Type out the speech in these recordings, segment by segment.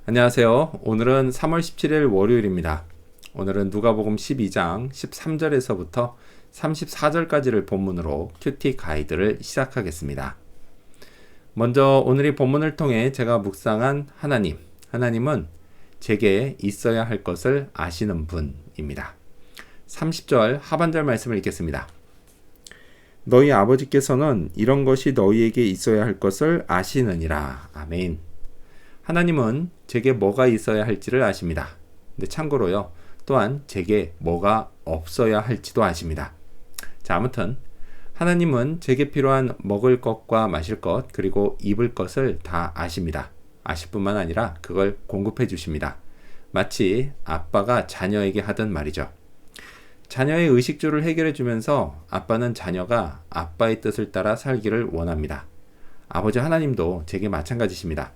안녕하세요. 오늘은 3월 17일 월요일입니다. 오늘은 누가복음 12장 13절에서부터 34절까지를 본문으로 큐티 가이드를 시작하겠습니다. 먼저 오늘 이 본문을 통해 제가 묵상한 하나님은 제게 있어야 할 것을 아시는 분입니다. 30절 하반절 말씀을 읽겠습니다. 너희 아버지께서는 이런 것이 너희에게 있어야 할 것을 아시느니라. 아멘. 하나님은 제게 뭐가 있어야 할지를 아십니다. 근데 참고로요, 또한 제게 뭐가 없어야 할지도 아십니다. 자, 아무튼 하나님은 제게 필요한 먹을 것과 마실 것, 그리고 입을 것을 다 아십니다. 아실 뿐만 아니라 그걸 공급해 주십니다. 마치 아빠가 자녀에게 하던 말이죠. 자녀의 의식주를 해결해 주면서 아빠는 자녀가 아빠의 뜻을 따라 살기를 원합니다. 아버지 하나님도 제게 마찬가지십니다.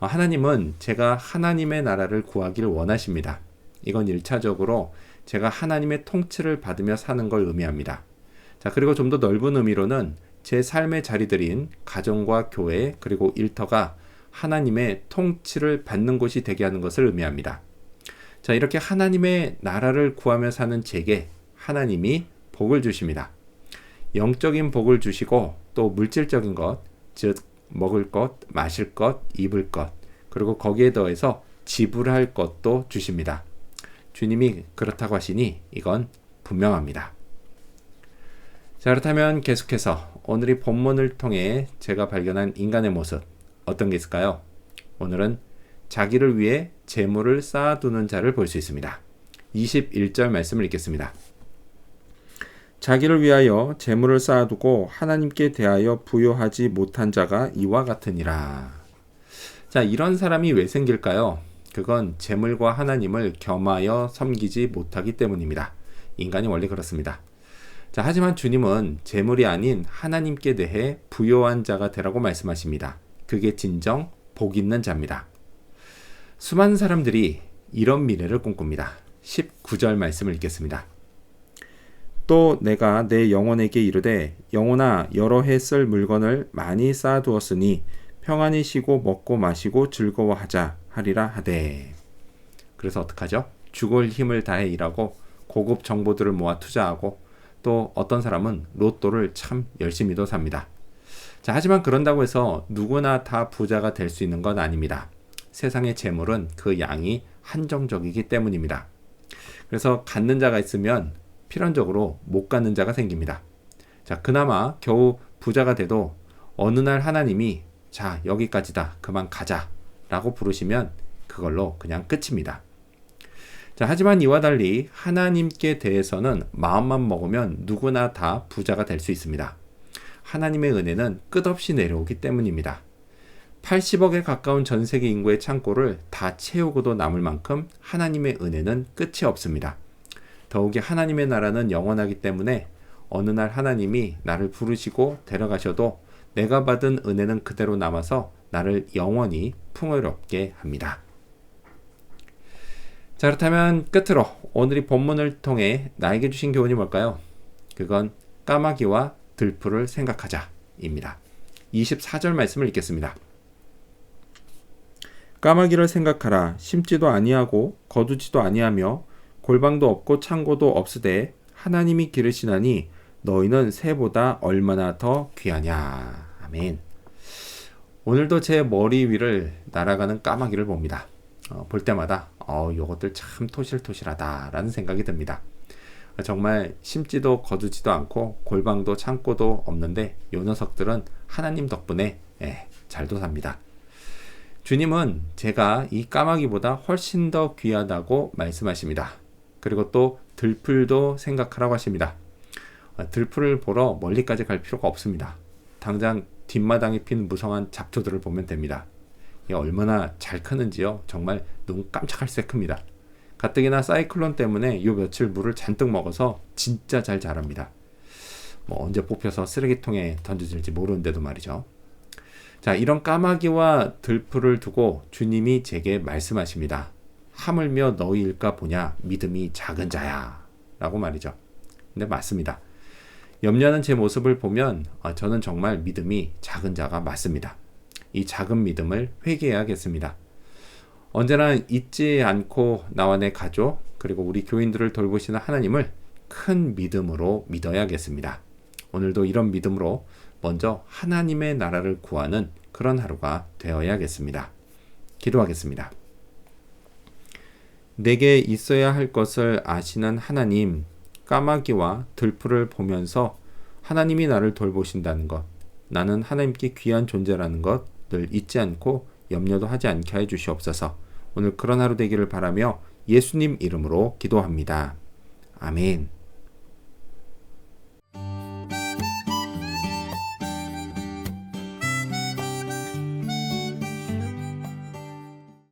하나님은 제가 하나님의 나라를 구하기를 원하십니다. 이건 1차적으로 제가 하나님의 통치를 받으며 사는 걸 의미합니다. 자, 그리고 좀 더 넓은 의미로는 제 삶의 자리들인 가정과 교회 그리고 일터가 하나님의 통치를 받는 곳이 되게 하는 것을 의미합니다. 자, 이렇게 하나님의 나라를 구하며 사는 제게 하나님이 복을 주십니다. 영적인 복을 주시고 또 물질적인 것, 즉 먹을 것, 마실 것, 입을 것, 그리고 거기에 더해서 지불할 것도 주십니다. 주님이 그렇다고 하시니 이건 분명합니다. 자, 그렇다면 계속해서 오늘 이 본문을 통해 제가 발견한 인간의 모습, 어떤 게 있을까요? 오늘은 자기를 위해 재물을 쌓아두는 자를 볼 수 있습니다. 21절 말씀을 읽겠습니다. 자기를 위하여 재물을 쌓아두고 하나님께 대하여 부요하지 못한 자가 이와 같으니라. 자, 이런 사람이 왜 생길까요? 그건 재물과 하나님을 겸하여 섬기지 못하기 때문입니다. 인간이 원래 그렇습니다. 자, 하지만 주님은 재물이 아닌 하나님께 대해 부요한 자가 되라고 말씀하십니다. 그게 진정 복 있는 자입니다. 수많은 사람들이 이런 미래를 꿈꿉니다. 19절 말씀을 읽겠습니다. 또 내가 내 영혼에게 이르되 영혼아 여러 해 쓸 물건을 많이 쌓아두었으니 평안히 쉬고 먹고 마시고 즐거워하자 하리라 하되. 그래서 어떡하죠? 죽을 힘을 다해 일하고 고급 정보들을 모아 투자하고 또 어떤 사람은 로또를 참 열심히도 삽니다. 자, 하지만 그런다고 해서 누구나 다 부자가 될 수 있는 건 아닙니다. 세상의 재물은 그 양이 한정적이기 때문입니다. 그래서 갖는 자가 있으면 필연적으로 못 갖는 자가 생깁니다. 자, 그나마 겨우 부자가 돼도 어느 날 하나님이 자, 여기까지다, 그만 가자 라고 부르시면 그걸로 그냥 끝입니다. 자, 하지만 이와 달리 하나님께 대해서는 마음만 먹으면 누구나 다 부자가 될 수 있습니다. 하나님의 은혜는 끝없이 내려오기 때문입니다. 80억에 가까운 전 세계 인구의 창고를 다 채우고도 남을 만큼 하나님의 은혜는 끝이 없습니다. 더욱이 하나님의 나라는 영원하기 때문에 어느 날 하나님이 나를 부르시고 데려가셔도 내가 받은 은혜는 그대로 남아서 나를 영원히 풍요롭게 합니다. 자, 그렇다면 끝으로 오늘 이 본문을 통해 나에게 주신 교훈이 뭘까요? 그건 까마귀와 들풀을 생각하자입니다. 24절 말씀을 읽겠습니다. 까마귀를 생각하라. 심지도 아니하고 거두지도 아니하며 골방도 없고 창고도 없으되 하나님이 기르시나니 너희는 새보다 얼마나 더 귀하냐. 아멘. 오늘도 제 머리 위를 날아가는 까마귀를 봅니다. 볼 때마다 요것들 참 토실토실하다 라는 생각이 듭니다. 정말 심지도 거두지도 않고 골방도 창고도 없는데 요 녀석들은 하나님 덕분에 잘도 삽니다. 주님은 제가 이 까마귀보다 훨씬 더 귀하다고 말씀하십니다. 그리고 또 들풀도 생각하라고 하십니다. 들풀을 보러 멀리까지 갈 필요가 없습니다. 당장 뒷마당에 핀 무성한 잡초들을 보면 됩니다. 이게 얼마나 잘 크는지요. 정말 눈 깜짝할 새 큽니다. 가뜩이나 사이클론 때문에 요 며칠 물을 잔뜩 먹어서 진짜 잘 자랍니다. 언제 뽑혀서 쓰레기통에 던져질지 모르는데도 말이죠. 자, 이런 까마귀와 들풀을 두고 주님이 제게 말씀하십니다. 하물며 너희일까 보냐 믿음이 작은 자야 라고 말이죠. 근데 맞습니다. 염려하는 제 모습을 보면 저는 정말 믿음이 작은 자가 맞습니다. 이 작은 믿음을 회개해야겠습니다. 언제나 잊지 않고 나와 내 가족 그리고 우리 교인들을 돌보시는 하나님을 큰 믿음으로 믿어야겠습니다. 오늘도 이런 믿음으로 먼저 하나님의 나라를 구하는 그런 하루가 되어야겠습니다. 기도하겠습니다. 내게 있어야 할 것을 아시는 하나님, 까마귀와 들풀을 보면서 하나님이 나를 돌보신다는 것, 나는 하나님께 귀한 존재라는 것 늘 잊지 않고 염려도 하지 않게 해 주시옵소서. 오늘 그런 하루 되기를 바라며 예수님 이름으로 기도합니다. 아멘.